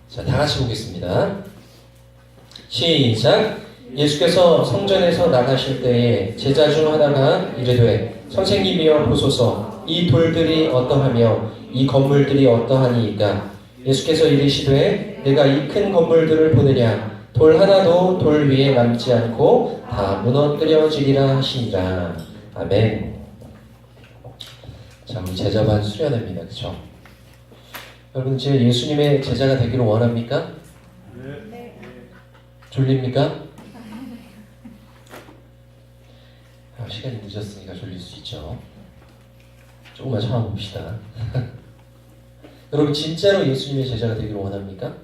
자, 다 같이 보겠습니다. 시작. 예수께서 성전에서 나가실 때에 제자 중 하나가 이르되 선생님이여 보소서 이 돌들이 어떠하며 이 건물들이 어떠하니이까. 예수께서 이르시되 내가 이 큰 건물들을 보느냐 돌 하나도 돌 위에 남지 않고 다 무너뜨려지리라 하시니라. 아멘. 자, 우리 제자반 수련회입니다. 그렇죠? 여러분, 제 예수님의 제자가 되기를 원합니까? 네. 졸립니까? 시간이 늦었으니까 졸릴 수 있죠. 조금만 참아봅시다. 여러분, 진짜로 예수님의 제자가 되기를 원합니까?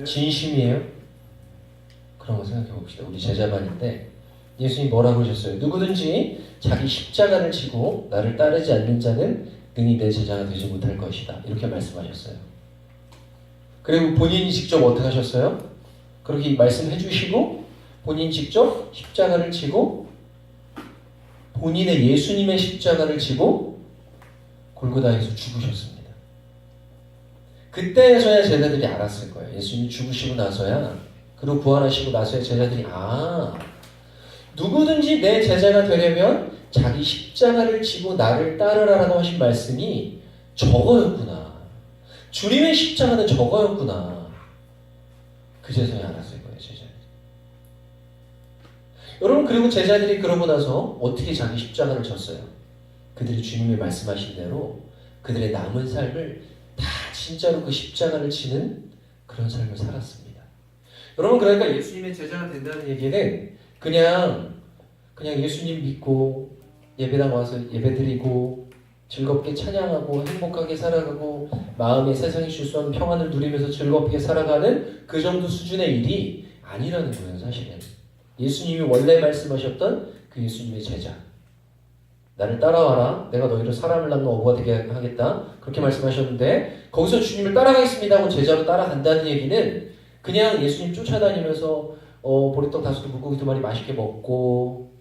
진심이에요? 그런 거 생각해 봅시다. 우리 제자반인데 예수님 뭐라고 하셨어요? 누구든지 자기 십자가를 지고 나를 따르지 않는 자는 능히 내 제자가 되지 못할 것이다. 이렇게 말씀하셨어요. 그리고 본인이 직접 어떻게 하셨어요? 그렇게 말씀해 주시고 본인 직접 십자가를 지고 본인의 예수님의 십자가를 지고 골고다에서 죽으셨습니다. 그때서야 제자들이 알았을 거예요. 예수님이 죽으시고 나서야, 그리고 부활하시고 나서야 제자들이 누구든지 내 제자가 되려면 자기 십자가를 지고 나를 따르라라고 하신 말씀이 저거였구나. 주님의 십자가는 저거였구나. 그제서야 알았을 거예요, 제자들이. 여러분, 그리고 제자들이 그러고 나서 어떻게 자기 십자가를 졌어요? 그들이 주님이 말씀하신 대로 그들의 남은 삶을 다 진짜로 그 십자가를 지는 그런 삶을 살았습니다. 여러분, 그러니까 예수님의 제자가 된다는 얘기는 그냥 예수님 믿고 예배당 와서 예배드리고 즐겁게 찬양하고 행복하게 살아가고 마음에 세상이 줄 수 없는 평안을 누리면서 즐겁게 살아가는 그 정도 수준의 일이 아니라는 거예요. 사실은 예수님이 원래 말씀하셨던 그 예수님의 제자, 나를 따라와라, 내가 너희를 사람을 낳는 어부가 되게 하겠다, 그렇게 말씀하셨는데 거기서 주님을 따라가겠습니다 하고 제자로 따라간다는 얘기는 그냥 예수님 쫓아다니면서 보리떡 5개 물고기 2마리 맛있게 먹고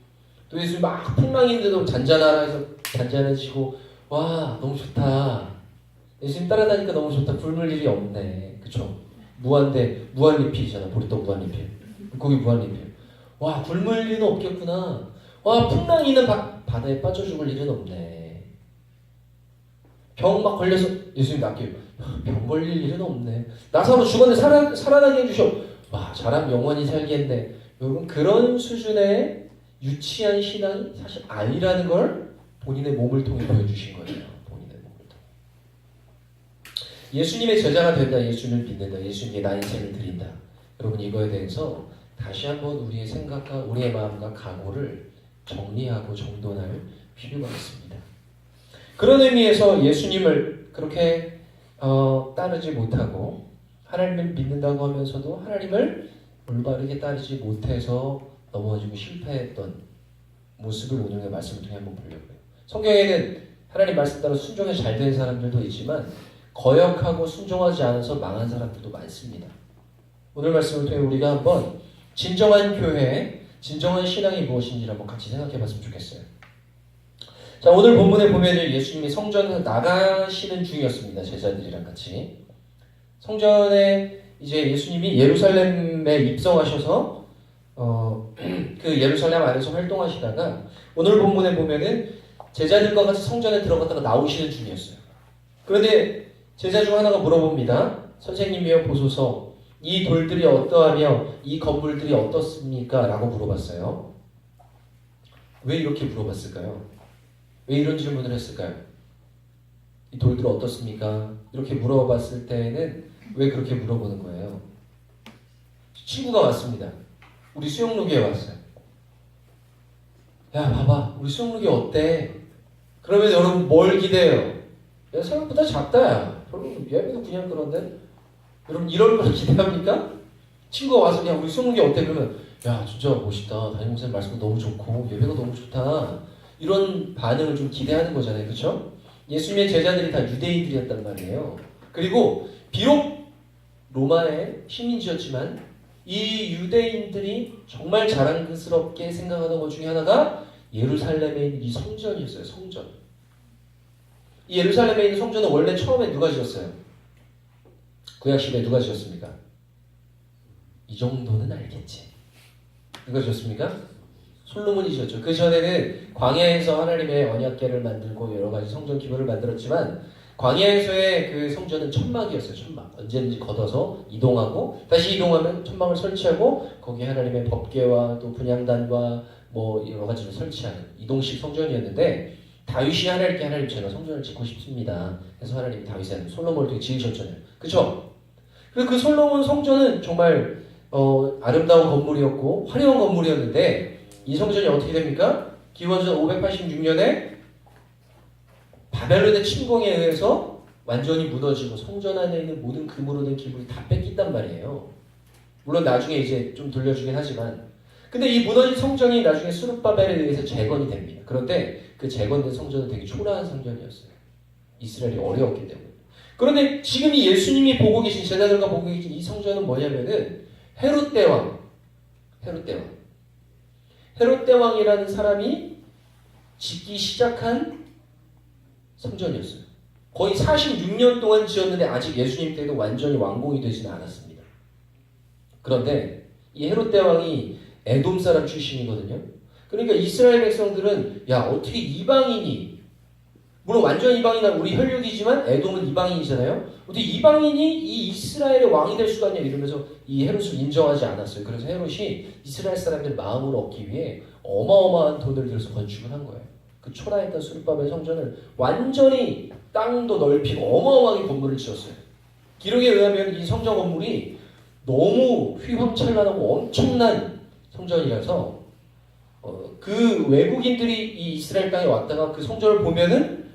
또 예수님 막 풍랑인데도 잔잔하라 해서 잔잔해지고 와 너무 좋다, 예수님 따라다니까 너무 좋다, 굶을 일이 없네, 그쵸? 무한리필이잖아. 보리떡 무한리필, 물고기 무한리필. 와 굶을 일은 없겠구나. 와 풍랑이는 바다에 빠져 죽을 일은 없네. 병 막 걸려서 예수님 낫게요. 병 걸릴 일은 없네. 나사로 죽었는데 살아나게 해주셔. 와 잘하면 영원히 살겠네. 여러분, 그런 수준의 유치한 신앙이 사실 아니라는 걸 본인의 몸을 통해 보여주신 거예요. 본인의 몸을 통해. 예수님의 제자가 된다, 예수님을 믿는다, 예수님께 나 인생을 드린다. 여러분, 이거에 대해서 다시 한번 우리의 생각과 우리의 마음과 각오를 정리하고 정돈할 필요가 있습니다. 그런 의미에서 예수님을 그렇게 따르지 못하고 하나님을 믿는다고 하면서도 하나님을 올바르게 따르지 못해서 넘어지고 실패했던 모습을 오늘의 말씀을 통해 한번 보려고요. 성경에는 하나님 말씀 따라 순종해서 잘 된 사람들도 있지만 거역하고 순종하지 않아서 망한 사람들도 많습니다. 오늘 말씀을 통해 우리가 한번 진정한 교회, 진정한 신앙이 무엇인지를 한번 같이 생각해 봤으면 좋겠어요. 자, 오늘 본문에 보면 예수님이 성전에 나가시는 중이었습니다. 제자들이랑 같이. 성전에 이제 예수님이 예루살렘에 입성하셔서 그 예루살렘 안에서 활동하시다가 오늘 본문에 보면은 제자들과 같이 성전에 들어갔다가 나오시는 중이었어요. 그런데 제자 중 하나가 물어봅니다. 선생님이여 보소서 이 돌들이 어떠하며 이 건물들이 어떻습니까? 라고 물어봤어요. 왜 이렇게 물어봤을까요? 왜 이런 질문을 했을까요? 이 돌들 어떻습니까? 이렇게 물어봤을 때는 왜 그렇게 물어보는 거예요? 친구가 왔습니다. 우리 수영록에 왔어요. 야 봐봐, 우리 수영록이 어때? 그러면 여러분 뭘 기대해요? 야 생각보다 작다. 야 얘도 그냥 그런데? 여러분 이런 걸 기대합니까? 친구가 와서 야 우리 수영록이 어때? 그러면 야 진짜 멋있다, 담임목사님 말씀도 너무 좋고 예배가 너무 좋다, 이런 반응을 좀 기대하는 거잖아요. 그렇죠? 예수님의 제자들이 다 유대인들이었단 말이에요. 그리고 비록 로마의 식민지였지만 이 유대인들이 정말 자랑스럽게 생각하는 것 중에 하나가 예루살렘에 있는 이 성전이었어요. 성전. 이 예루살렘에 있는 성전은 원래 처음에 누가 지었어요? 구약시대에 누가 지었습니까? 이 정도는 알겠지. 누가 지었습니까? 솔로몬이 지었죠. 그 전에는 광야에서 하나님의 언약궤를 만들고 여러 가지 성전 기물을 만들었지만 광야에서의 그 성전은 천막이었어요. 천막. 언제든지 걷어서 이동하고 다시 이동하면 천막을 설치하고 거기에 하나님의 법궤와 또 분향단과 뭐 여러 가지를 설치하는 이동식 성전이었는데 다윗이 하나님께 하나님 제가 성전을 짓고 싶습니다. 그래서 하나님이 다윗한테 솔로몬을 되게 지으셨잖아요. 그렇죠? 그래서 그 솔로몬 성전은 정말 아름다운 건물이었고 화려한 건물이었는데 이 성전이 어떻게 됩니까? 기원전 586년에 바벨론의 침공에 의해서 완전히 무너지고 성전 안에 있는 모든 금으로 된 기물이 다 뺏긴단 말이에요. 물론 나중에 이제 좀 돌려주긴 하지만 근데 이 무너진 성전이 나중에 스룹바벨에 의해서 재건이 됩니다. 그런데 그 재건된 성전은 되게 초라한 성전이었어요. 이스라엘이 어려웠기 때문에. 그런데 지금 이 예수님이 보고 계신 제자들과 보고 계신 이 성전은 뭐냐면은 헤롯 대왕이라는 사람이 짓기 시작한 성전이었어요. 거의 46년 동안 지었는데 아직 예수님 때도 완전히 완공이 되지는 않았습니다. 그런데 이 헤롯 대왕이 에돔 사람 출신이거든요. 그러니까 이스라엘 백성들은 야 어떻게 이방인이 물론 완전 이방인은 우리 혈육이지만 에돔은 이방인이잖아요. 어떻게 이방인이 이 이스라엘의 왕이 될 수가 있냐 이러면서 이 헤롯을 인정하지 않았어요. 그래서 헤롯이 이스라엘 사람들 마음을 얻기 위해 어마어마한 돈을 들여서 건축을 한 거예요. 그 초라했던 스룹바벨 성전을 완전히 땅도 넓히고 어마어마하게 건물을 지었어요. 기록에 의하면 이 성전 건물이 너무 휘황찬란하고 엄청난 성전이라서 그 외국인들이 이 이스라엘 땅에 왔다가 그 성전을 보면은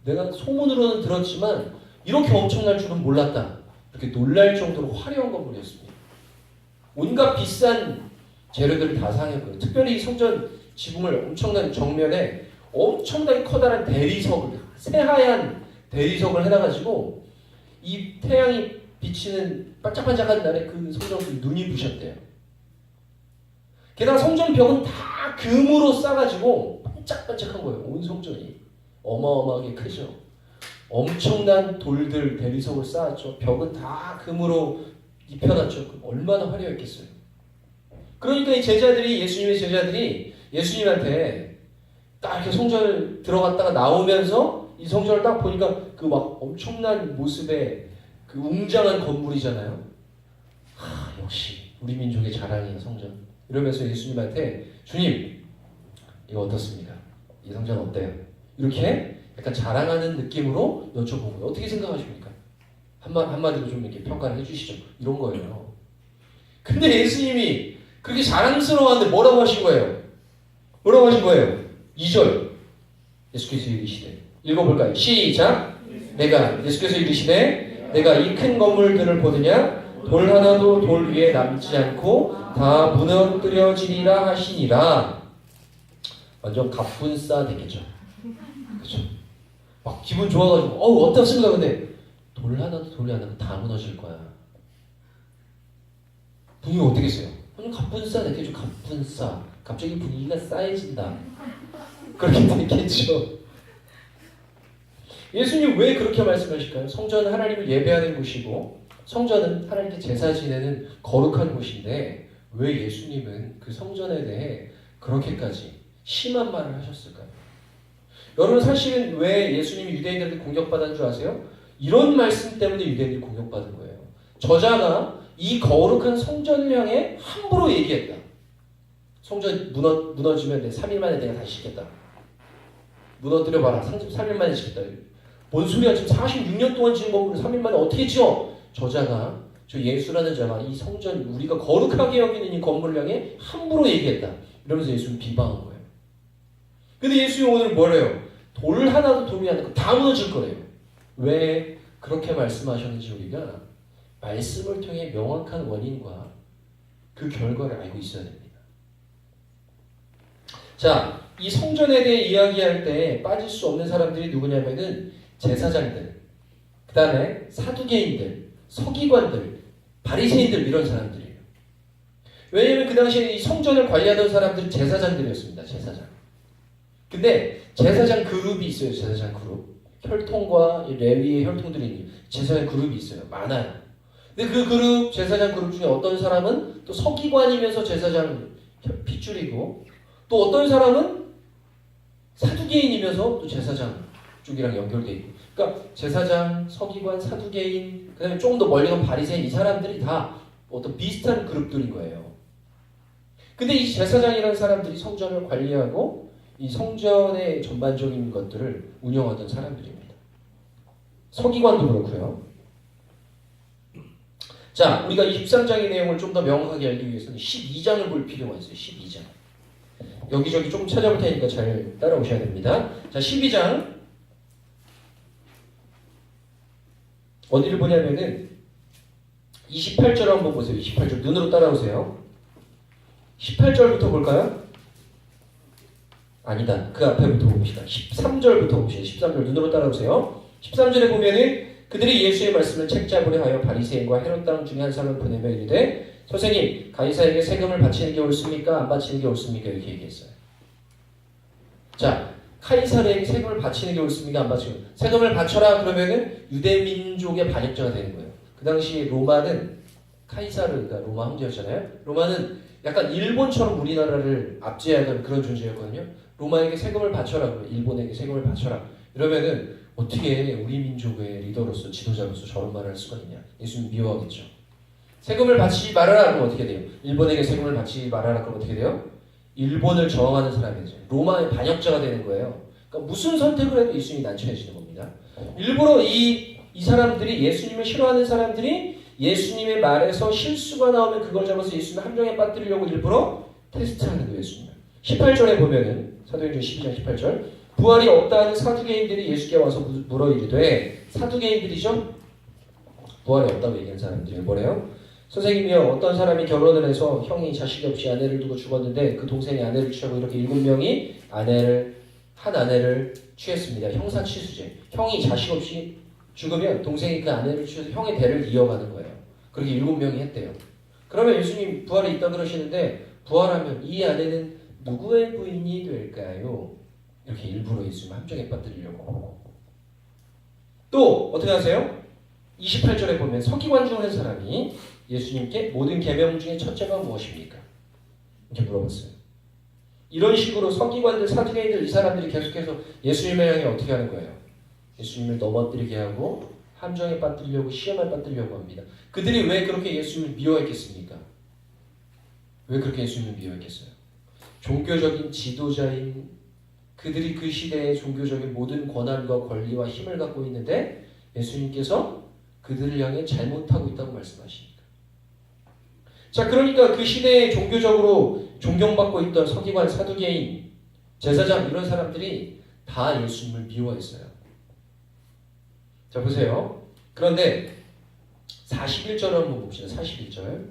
내가 소문으로는 들었지만 이렇게 엄청날 줄은 몰랐다. 이렇게 놀랄 정도로 화려한 건물이었습니다. 온갖 비싼 재료들을 다 사용했고요. 특별히 이 성전 지붕을 엄청난 정면에 엄청나게 커다란 대리석을 새하얀 대리석을 해놔가지고 이 태양이 비치는 반짝반짝한 날에 그 성전을 눈이 부셨대요. 게다가 성전 벽은 다 금으로 싸가지고 반짝반짝한 거예요. 온 성전이 어마어마하게 크죠. 엄청난 돌들 대리석을 쌓았죠. 벽은 다 금으로 입혀놨죠. 얼마나 화려했겠어요. 그러니까 이 제자들이 예수님의 제자들이 예수님한테 딱 이렇게 성전을 들어갔다가 나오면서 이 성전을 딱 보니까 그 막 엄청난 모습의 그 웅장한 건물이잖아요. 역시 우리 민족의 자랑이에요 성전. 이러면서 예수님한테 주님 이거 어떻습니까? 이 성전 어때요? 이렇게 약간 자랑하는 느낌으로 여쭤보고요. 어떻게 생각하십니까? 한마디로 좀 이렇게 평가를 해주시죠. 이런 거예요. 근데 예수님이 그렇게 자랑스러워하는데 뭐라고 하신 거예요? 2절 예수께서 이르시되 읽어볼까요? 시작! 내가 예수께서 이르시되 내가 이 큰 건물들을 보느냐 돌 하나도 돌 위에 남지 않고 다 무너뜨려지리라 하시니라. 완전 갑분싸 되겠죠. 그렇죠? 막 기분 좋아가지고 어떻습니까? 근데 돌 하나도 돌이 하나도 다 무너질 거야. 분위기가 어떻겠어요? 완전 갑분싸 되겠죠. 갑분싸. 갑자기 분위기가 싸해진다. 그렇게 되겠죠. 예수님 왜 그렇게 말씀하실까요? 성전은 하나님을 예배하는 곳이고 성전은 하나님께 제사 지내는 거룩한 곳인데 왜 예수님은 그 성전에 대해 그렇게까지 심한 말을 하셨을까요? 여러분 사실은 왜 예수님이 유대인들한테 공격받은 줄 아세요? 이런 말씀 때문에 유대인들이 공격받은 거예요. 저자가 이 거룩한 성전을 향해 함부로 얘기했다. 성전 무너지면 3일 만에 내가 다시 짓겠다. 무너뜨려봐라. 3일 만에 짓겠다. 뭔 소리야? 지금 46년 동안 지은 건물을 3일 만에 어떻게 지어? 저자가 저 예수라는 자가 이 성전 우리가 거룩하게 여기는 이 건물을 향해 함부로 얘기했다. 이러면서 예수는 비방한 거예요. 근데 예수님 오늘 뭐래요? 돌 하나도 돌이 않고 다 무너질 거래요. 왜 그렇게 말씀하셨는지 우리가 말씀을 통해 명확한 원인과 그 결과를 알고 있어야 됩니다. 자, 이 성전에 대해 이야기할 때 빠질 수 없는 사람들이 누구냐면은 제사장들, 그 다음에 사두개인들, 서기관들, 바리새인들 이런 사람들이에요. 왜냐하면 그 당시에 이 성전을 관리하던 사람들은 제사장들이었습니다. 제사장. 근데 제사장 그룹이 있어요. 제사장 그룹. 혈통과 이 레위의 혈통들이 있는 제사장 그룹이 있어요. 많아요. 근데 그 그룹, 제사장 그룹 중에 어떤 사람은 또 서기관이면서 제사장 핏줄이고, 또 어떤 사람은 사두개인이면서 또 제사장 쪽이랑 연결돼 있고. 그러니까 제사장, 서기관, 사두개인, 그다음에 조금 더 멀리 간 바리새인, 이 사람들이 다 어떤 비슷한 그룹들인 거예요. 근데 이 제사장이라는 사람들이 성전을 관리하고 이 성전의 전반적인 것들을 운영하던 사람들입니다. 서기관도 그렇고요. 자, 우리가 23장의 내용을 좀 더 명확하게 알기 위해서는 12장을 볼 필요가 있어요. 12장. 여기저기 좀 찾아볼 테니까 잘 따라오셔야 됩니다. 자, 12장. 어디를 보냐면은 28절 한번 보세요. 28절. 눈으로 따라오세요. 18절부터 볼까요? 아니다. 그 앞에부터 봅시다. 13절부터 봅시다. 13절 눈으로 따라오세요. 13절에 보면은 그들이 예수의 말씀을 책잡으려 하여 바리새인과 헤롯 땅 중에 한 사람을 보내며 이르되 선생님, 가이사에게 세금을 바치는 게 옳습니까? 안 바치는 게 옳습니까? 이렇게 얘기했어요. 자, 카이사르에게 세금을 바치는 게 옳습니까? 안 바치는 게 세금을 바쳐라 그러면은 유대 민족의 반역자가 되는 거예요. 그 당시 로마는 카이사르가 로마 황제였잖아요. 로마는 약간 일본처럼 우리나라를 압제하던 그런 존재였거든요. 로마에게 세금을 바쳐라 그러면 일본에게 세금을 바쳐라. 이러면은 어떻게 우리 민족의 리더로서 지도자로서 저런 말을 할 수가 있냐. 예수님 미워하겠죠. 세금을 바치지 말아라 그러면 어떻게 돼요? 일본에게 세금을 바치지 말아라 그러면 어떻게 돼요? 일본을 저항하는 사람이 되죠. 로마의 반역자가 되는 거예요. 그러니까 무슨 선택을 해도 예수님이 난처해지는 겁니다. 일부러 이 사람들이, 예수님을 싫어하는 사람들이 예수님의 말에서 실수가 나오면 그걸 잡아서 예수님을 함정에 빠뜨리려고 일부러 테스트하는 거예요. 예수님을. 18절에 보면은 사도행전 12장 18절 부활이 없다는 사두개인들이 예수께 와서 물어 이르되, 사두개인들이죠? 부활이 없다고 얘기하는 사람들이 뭐래요? 선생님이요, 어떤 사람이 결혼을 해서 형이 자식이 없이 아내를 두고 죽었는데 그 동생이 아내를 취하고 이렇게 7명이 한 아내를 취했습니다. 형사취수죄. 형이 자식 없이 죽으면 동생이 그 아내를 취해서 형의 대를 이어가는 거예요. 그렇게 7명이 했대요. 그러면 예수님 부활이 있다 그러시는데, 부활하면 이 아내는 누구의 부인이 될까요? 이렇게 일부러 예수님 함정에 빠뜨리려고. 또 어떻게 하세요? 28절에 보면 서기관 중 한 사람이 예수님께 모든 계명 중에 첫째가 무엇입니까? 이렇게 물어봤어요. 이런 식으로 서기관들, 사두개인들, 이 사람들이 계속해서 예수님을 향해 어떻게 하는 거예요? 예수님을 넘어뜨리게 하고 함정에 빠뜨리려고, 시험에 빠뜨리려고 합니다. 그들이 왜 그렇게 예수님을 미워했겠습니까? 왜 그렇게 예수님을 미워했겠어요? 종교적인 지도자인 그들이 그 시대의 종교적인 모든 권한과 권리와 힘을 갖고 있는데 예수님께서 그들을 향해 잘못하고 있다고 말씀하십니다. 자, 그러니까 그 시대에 종교적으로 존경받고 있던 서기관, 사두개인, 제사장 이런 사람들이 다 예수님을 미워했어요. 자, 보세요. 그런데 41절을 한번 봅시다. 41절.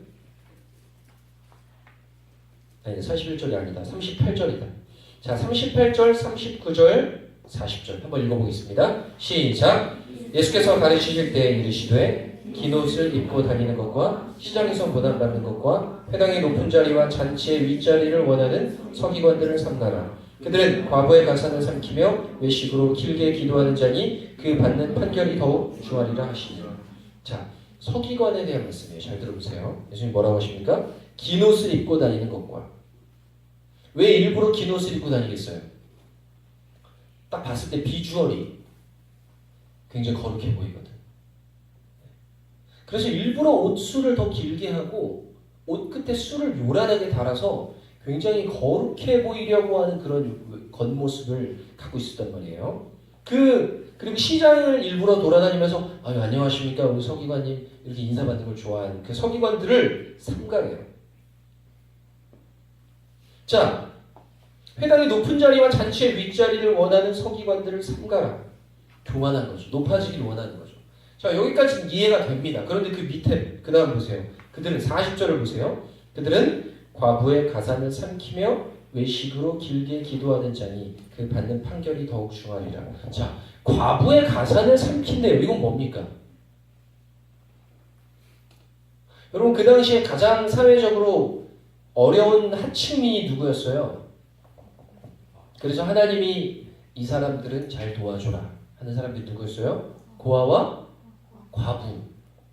아니, 41절이 아니다. 38절이다. 자, 38절, 39절, 40절 한번 읽어보겠습니다. 시작! 예수께서 가르치실 때 이르시되 긴 옷을 입고 다니는 것과 시장에서 보답받는 것과 회당의 높은 자리와 잔치의 윗자리를 원하는 서기관들을 삼가라. 그들은 과부의 가산을 삼키며 외식으로 길게 기도하는 자니 그 받는 판결이 더욱 중하리라 하시니. 자, 서기관에 대한 말씀이에요. 잘 들어보세요. 예수님 뭐라고 하십니까? 긴 옷을 입고 다니는 것과. 왜 일부러 긴 옷을 입고 다니겠어요? 딱 봤을 때 비주얼이 굉장히 거룩해 보이거든. 그래서 일부러 옷수를 더 길게 하고 옷 끝에 수를 요란하게 달아서 굉장히 거룩해 보이려고 하는 그런 겉모습을 갖고 있었단 말이에요. 그리고 시장을 일부러 돌아다니면서 아유, 안녕하십니까 우리 서기관님 이렇게 인사받는 걸 좋아하는 그 서기관들을 삼가래요. 자, 회당의 높은 자리와 잔치의 윗자리를 원하는 서기관들을 삼가라. 교만한 거죠. 높아지길 원하는 거죠. 자, 여기까지는 이해가 됩니다. 그런데 그 밑에 그 다음 보세요. 그들은 40절을 보세요. 그들은 과부의 가산을 삼키며 외식으로 길게 기도하는 자니 그 받는 판결이 더욱 중하리라. 자, 과부의 가산을 삼킨대요. 이건 뭡니까? 여러분, 그 당시에 가장 사회적으로 어려운 하층민이 누구였어요? 그래서 하나님이 이 사람들은 잘 도와줘라 하는 사람들이 누구였어요? 고아와 과부,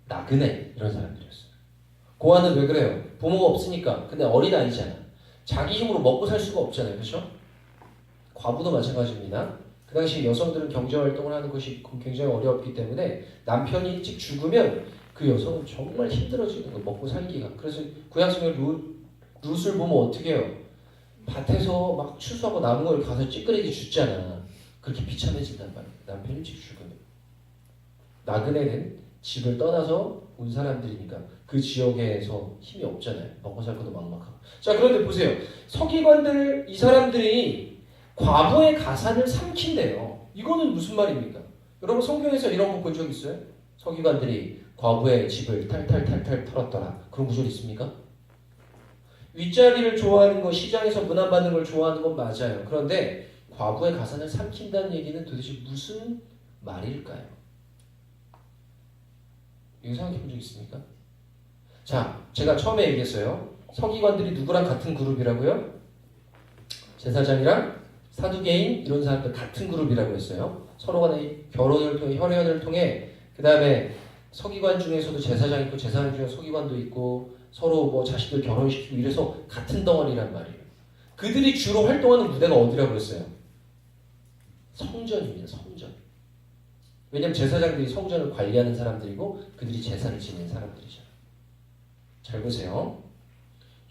나그네 이런 사람들이었어요. 고아는 왜 그래요? 부모가 없으니까. 근데 어린아이잖아. 자기 힘으로 먹고 살 수가 없잖아요. 그렇죠? 과부도 마찬가지입니다. 그 당시 여성들은 경제활동을 하는 것이 굉장히 어려웠기 때문에 남편이 일찍 죽으면 그 여성은 정말 힘들어지는 거예요. 먹고 살기가. 그래서 구약성경 룻을 보면 어떻게 해요? 밭에서 막 추수하고 남은 걸 가서 찌끄레기 줍잖아. 그렇게 비참해진단 말이에요. 남편 일찍 죽으면. 나그네는 집을 떠나서 온 사람들이니까 그 지역에서 힘이 없잖아요. 먹고 살 것도 막막하고. 자, 그런데 보세요. 서기관들, 이 사람들이 과부의 가산을 삼킨대요. 이거는 무슨 말입니까? 여러분 성경에서 이런 거 본 적 있어요? 서기관들이 과부의 집을 탈탈탈탈 털었더라. 그런 구절 있습니까? 윗자리를 좋아하는 거, 시장에서 문안받는 걸 좋아하는 건 맞아요. 그런데 과부의 가산을 삼킨다는 얘기는 도대체 무슨 말일까요? 이거 생각해 본 적 있습니까? 자, 제가 처음에 얘기했어요. 서기관들이 누구랑 같은 그룹이라고요? 제사장이랑 사두개인 이런 사람들 같은 그룹이라고 했어요. 서로 간에 결혼을 통해, 혈연을 통해, 그 다음에 서기관 중에서도 제사장 있고 제사장 중에 서기관도 있고 서로 뭐 자식들 결혼시키고 이래서 같은 덩어리란 말이에요. 그들이 주로 활동하는 무대가 어디라고 그랬어요? 성전입니다. 성전. 왜냐하면 제사장들이 성전을 관리하는 사람들이고 그들이 제사를 지내는 사람들이죠. 잘 보세요.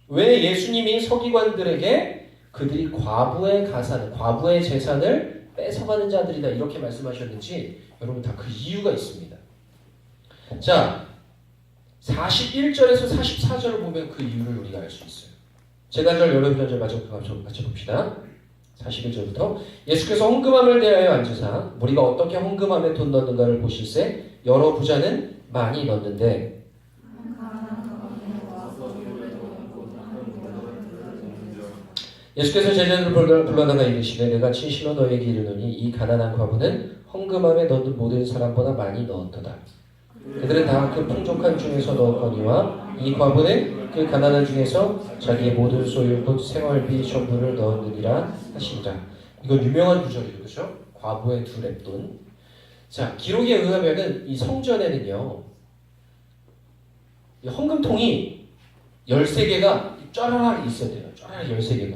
왜 예수님이 서기관들에게 그들이 과부의 가산, 과부의 재산을 뺏어가는 자들이다 이렇게 말씀하셨는지 여러분 다 그 이유가 있습니다. 자, 41절에서 44절을 보면 그 이유를 우리가 알 수 있어요. 재단절, 여러분절 같이 봅시다. 41절부터 예수께서 헌금함을 대하여 앉으사 무리가 어떻게 헌금함에 돈 넣는가를 보실세 여러 부자는 많이 넣는데 예수께서 제자들을 불러다가 이르시되 내가 진실로 너에게 이르노니 이 가난한 과부는 헌금함에 넣는 모든 사람보다 많이 넣었도다. 그들은 다 그 풍족한 중에서 넣었거니와 이 과부는 그 가난한 중에서 자기의 모든 소유 곧 생활비 전부를 넣었느니라 하시니라. 이건 유명한 구절이죠. 그렇죠? 과부의 두 렙돈. 자, 기록에 의하면은 이 성전에는요. 이 헌금통이 13개가 쫘라락 있어야 돼요. 쫘라락 13개가.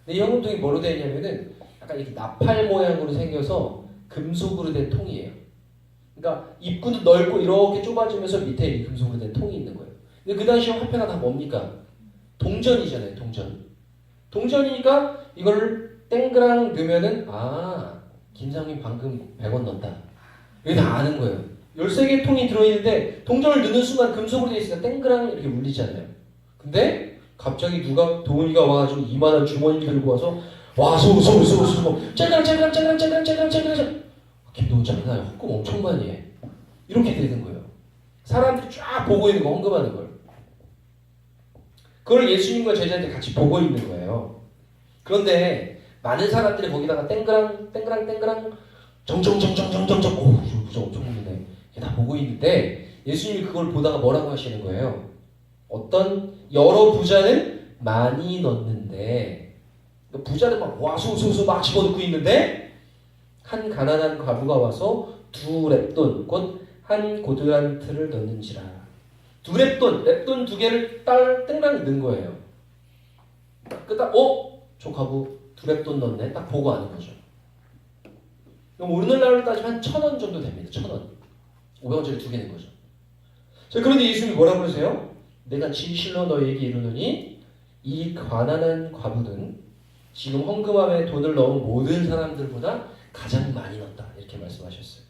근데 이 헌금통이 뭐로 되어 있냐면은 약간 이렇게 나팔 모양으로 생겨서 금속으로 된 통이에요. 그러니까 입구도 넓고 이렇게 좁아지면서 밑에 이 금속으로 된 통이 있는 거예요. 근데 그 당시 화폐가 다 뭡니까? 동전이잖아요. 동전. 동전이니까 이걸 땡그랑 넣으면은 김상민 방금 100원 넣었다. 이게 다 아는 거예요. 13개 통이 들어있는데 동전을 넣는 순간 금속으로 되어 있으니까 땡그랑 이렇게 울리잖아요. 근데 갑자기 누가 도훈이가 와가지고 2만원 주머니 들고 와서 짤짤짤짤짤짤짤짤짤짤짤짤짤짤 김도훈 장난 헌금 엄청 많이 해. 이렇게 되는 거예요. 사람들이 쫙 보고 있는 거 헌금하는 걸. 그걸 예수님과 제자들이 같이 보고 있는 거예요. 그런데 많은 사람들이 거기다가 땡그랑 정정정정정정정 오 부정 엄청 먹는데 다 보고 있는데 예수님이 그걸 보다가 뭐라고 하시는 거예요? 어떤 여러 부자는 많이 넣는데 부자는 막 와수수수 막 집어넣고 있는데 한 가난한 과부가 와서 2렙돈 곧 한 고드란트를 넣는지라. 2렙돈, 렙돈 2개를 땡랑 넣은 거예요. 딱 저 과부 2렙돈 넣네. 딱 보고 아는 거죠. 그럼 오늘날로 따지면 1,000원 정도 됩니다. 1,000원. 500원짜리 2개 낸 거죠. 자, 그런데 예수님이 뭐라고 그러세요? 내가 진실로 너에게 이르노니 이 가난한 과부는 지금 헌금함에 돈을 넣은 모든 사람들보다 가장 많이 넣었다. 이렇게 말씀하셨어요.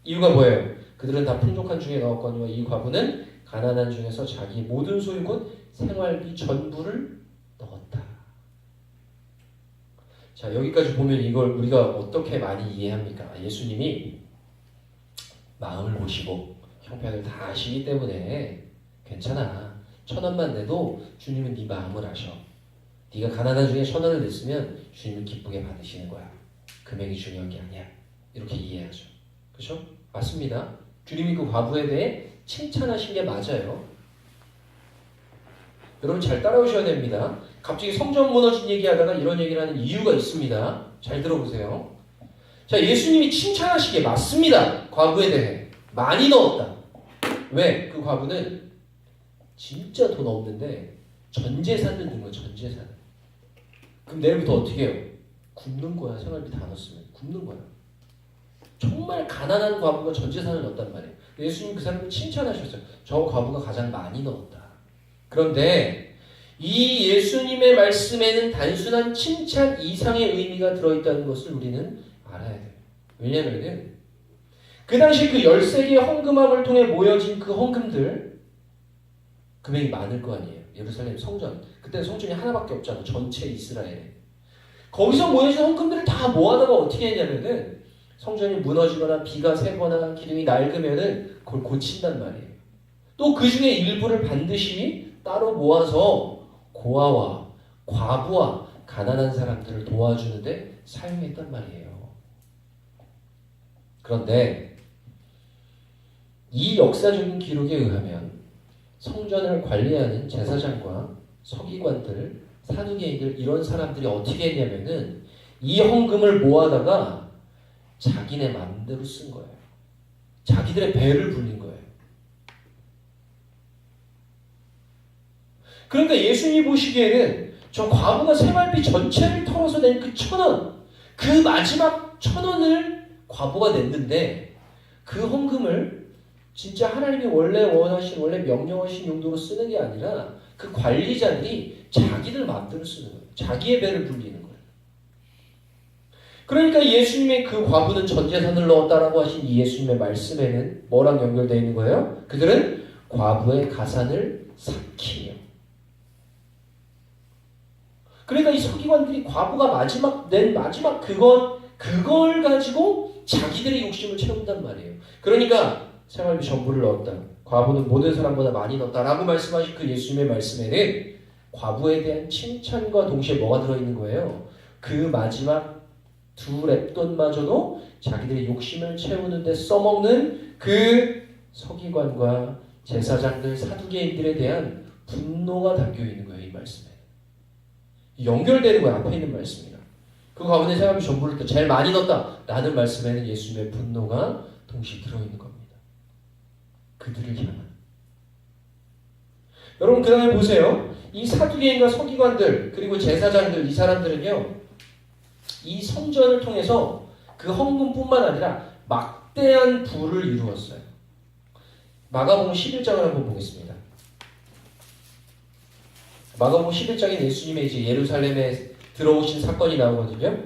이유가 뭐예요? 그들은 다 풍족한 중에 넣었거니와 이 과부는 가난한 중에서 자기 모든 소유 곧 생활비 전부를 넣었다. 자, 여기까지 보면 이걸 우리가 어떻게 많이 이해합니까? 예수님이 마음을 보시고 형편을 다 아시기 때문에 괜찮아. 1,000원만 내도 주님은 네 마음을 아셔. 네가 가난한 중에 1,000원을 냈으면 주님은 기쁘게 받으시는 거야. 금액이 중요한 게 아니야. 이렇게 이해하죠. 그렇죠? 맞습니다. 주님이 그 과부에 대해 칭찬하신 게 맞아요. 여러분 잘 따라오셔야 됩니다. 갑자기 성전 무너진 얘기하다가 이런 얘기를 하는 이유가 있습니다. 잘 들어보세요. 자, 예수님이 칭찬하시기에 맞습니다. 과부에 대해 많이 넣었다. 왜? 그 과부는 진짜 돈 없는데 전 재산을 넣은 거야. 전 재산. 그럼 내일부터 어떻게 해요? 굶는 거야. 생활비 다 넣었으면 굶는 거야. 정말 가난한 과부가 전 재산을 넣었단 말이에요. 예수님 그 사람을 칭찬하셨어요. 저 과부가 가장 많이 넣었다. 그런데 이 예수님의 말씀에는 단순한 칭찬 이상의 의미가 들어있다는 것을 우리는 알아야 돼요. 왜냐하면 그 당시 그 13개의 헌금함을 통해 모여진 그 헌금들 금액이 많을 거 아니에요. 예루살렘 성전. 그때 성전이 하나밖에 없잖아. 전체 이스라엘에. 거기서 모여진 헌금들을 다 모아다가 어떻게 했냐면은 성전이 무너지거나 비가 새거나 기둥이 낡으면은 그걸 고친단 말이에요. 또 그 중에 일부를 반드시 따로 모아서 고아와 과부와 가난한 사람들을 도와주는데 사용했단 말이에요. 그런데 이 역사적인 기록에 의하면 성전을 관리하는 제사장과 서기관들, 사두개인들 이런 사람들이 어떻게 했냐면은 이 헌금을 모아다가 자기네 마음대로 쓴 거예요. 자기들의 배를 불린 거예요. 그러니까 예수님이 보시기에는 저 과부가 생활비 전체를 털어서 낸 그 1,000원, 그 마지막 1,000원을 과부가 냈는데 그 헌금을 진짜 하나님이 원래 명령하신 용도로 쓰는 게 아니라 그 관리자들이 자기들 마음대로 쓰는 거예요. 자기의 배를 불리는 거예요. 그러니까 예수님의 그 과부는 전 재산을 넣었다라고 하신 이 예수님의 말씀에는 뭐랑 연결되어 있는 거예요? 그들은 과부의 가산을 삭히며. 그러니까 이 서기관들이 과부가 낸 마지막 그걸 가지고 자기들의 욕심을 채운단 말이에요. 그러니까 생활비 전부를 넣었다. 과부는 모든 사람보다 많이 넣었다라고 말씀하신 그 예수님의 말씀에는 과부에 대한 칭찬과 동시에 뭐가 들어있는 거예요? 그 마지막 2렙돈마저도 자기들의 욕심을 채우는데 써먹는 그 서기관과 제사장들, 사두개인들에 대한 분노가 담겨있는 거예요. 이 말씀에. 연결되는 거예요. 앞에 있는 말씀이랑. 그 과부의 생활비 전부를 제일 많이 넣었다 라는 말씀에는 예수님의 분노가 동시에 들어있는 겁니다. 그들을 향한. 여러분 그 다음에 보세요. 이 사두개인과 서기관들 그리고 제사장들 이 사람들은요. 이 성전을 통해서 그 헌금뿐만 아니라 막대한 부를 이루었어요. 마가복음 11장을 한번 보겠습니다. 마가복음 11장에 예수님의 이제 예루살렘에 들어오신 사건이 나오거든요.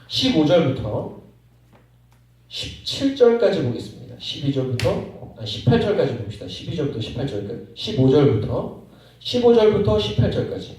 15절부터 17절까지 보겠습니다. 18절까지 봅시다. 12절부터 18절까지. 15절부터 18절까지.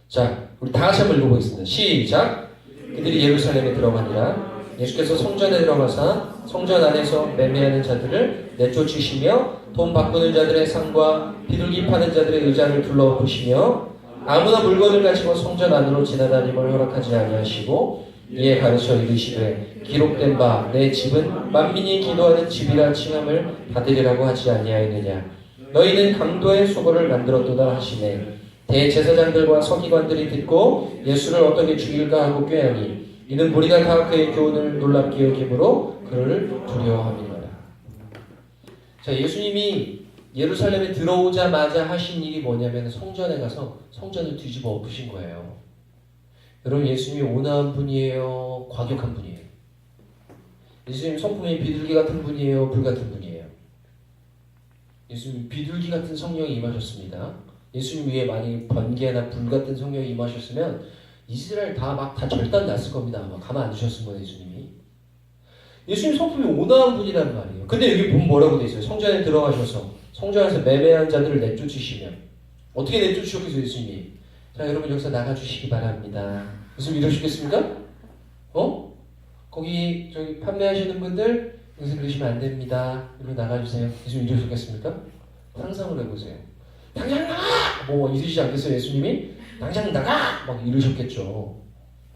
자, 우리 다 같이 한번 읽어보겠습니다. 시작! 그들이 예루살렘에 들어가니라. 예수께서 성전에 들어가사 성전 안에서 매매하는 자들을 내쫓으시며 돈 바꾸는 자들의 상과 비둘기 파는 자들의 의자를 둘러보시며 아무나 물건을 가지고 성전 안으로 지나다님을 허락하지 아니하시고 이에 가르쳐 이르시되 기록된 바 내 집은 만민이 기도하는 집이라 칭함을 받으리라고 하지 아니하였느냐. 너희는 강도의 수고를 만들었도다 하시네. 대제사장들과 서기관들이 듣고 예수를 어떻게 죽일까 하고 꾀하니 이는 무리가 다 그의 교훈을 놀랍게 여김으로 그를 두려워함이니라. 자, 예수님이 예루살렘에 들어오자마자 하신 일이 뭐냐면 성전에 가서 성전을 뒤집어 엎으신 거예요. 여러분 예수님이 온화한 분이에요? 과격한 분이에요? 예수님 성품이 비둘기 같은 분이에요? 불 같은 분이에요? 예수님 비둘기 같은 성령이 임하셨습니다. 예수님 위에 많이 번개나 불 같은 성령이 임하셨으면 이스라엘 다 절단 났을 겁니다. 아마 가만 안 두셨을 거예요. 예수님 성품이 온화한 분이란 말이에요. 근데 여기 보면 뭐라고 돼 있어요? 성전에 들어가셔서 성전에서 매매한 자들을 내쫓으시면 어떻게 내쫓으셨겠어요? 예수님이. 자, 여러분 여기서 나가주시기 바랍니다. 무슨 이러시겠습니까? 거기 저기 판매하시는 분들 여기서 그러시면 안 됩니다. 이리로 나가주세요. 예수님 이러셨겠습니까? 상상을 해보세요. 당장 나가! 뭐 이러시지 않겠어요? 예수님이? 당장 나가! 막 이러셨겠죠.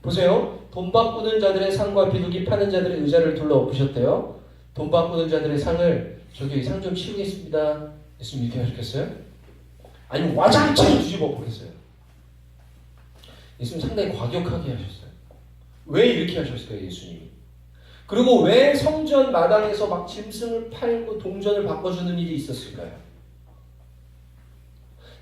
보세요. 돈 바꾸는 자들의 상과 비둘기 파는 자들의 의자를 둘러 엎으셨대요. 돈 바꾸는 자들의 상을 저기 상 좀 치우겠습니다. 예수님 이렇게 하셨겠어요? 아니면 와장창 뒤집어 엎겠어요. 예수님 상당히 과격하게 하셨어요. 왜 이렇게 하셨을까요, 예수님이? 그리고 왜 성전 마당에서 막 짐승을 팔고 동전을 바꿔주는 일이 있었을까요?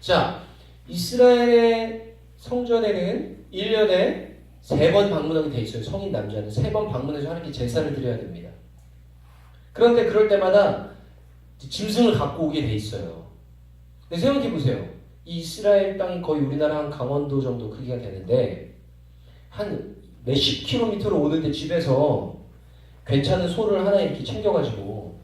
자, 이스라엘의 성전에는 1년에 3번 방문하게 돼 있어요. 성인 남자는 3번 방문해서 하나님께 제사를 드려야 됩니다. 그런데 그럴 때마다 짐승을 갖고 오게 돼 있어요. 근데 생각해 보세요. 이 이스라엘 땅이 거의 우리나라 한 강원도 정도 크기가 되는데 한 몇십 킬로미터로 오는데 집에서 괜찮은 소를 하나 이렇게 챙겨가지고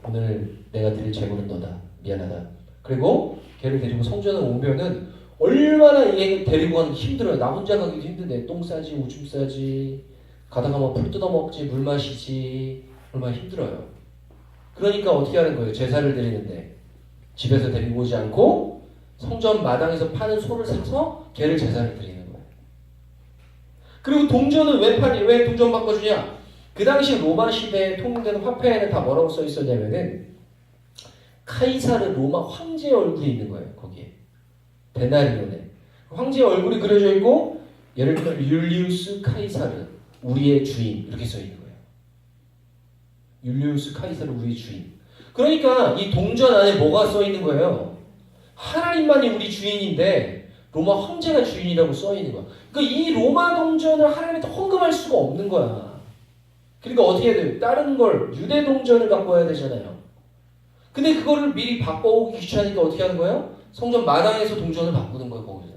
오늘 내가 드릴 재물은 너다. 미안하다. 그리고 걔를 데리고 성전에 오면은 얼마나 얘 데리고 가는 게 힘들어요. 나 혼자 가기도 힘든데 똥 싸지, 오줌 싸지, 가다가 뭐 풀 뜯어먹지, 물 마시지, 얼마나 힘들어요. 그러니까 어떻게 하는 거예요? 제사를 드리는데 집에서 데리고 오지 않고 성전 마당에서 파는 소를 사서 걔를 제사를 드리는 거예요. 그리고 동전은 왜 동전 바꿔주냐? 그 당시 로마 시대에 통용되는 화폐에는 다 뭐라고 써 있었냐면은 카이사르 로마 황제의 얼굴이 있는 거예요. 거기에 데나리온에 황제의 얼굴이 그려져 있고 예를 들면 율리우스 카이사르 우리의 주인 이렇게 써 있는 거예요. 율리우스 카이사르 우리의 주인. 그러니까 이 동전 안에 뭐가 써 있는 거예요? 하나님만이 우리 주인인데 로마 황제가 주인이라고 써 있는 거야. 그러니까 이 로마 동전을 하나님한테 헌금할 수가 없는 거야. 그러니까 어떻게 해야 돼요? 다른 걸 유대 동전을 갖고 와야 되잖아요. 근데 그거를 미리 바꿔오기 귀찮으니까 어떻게 하는 거예요? 성전 마당에서 동전을 바꾸는 거예요. 거기서.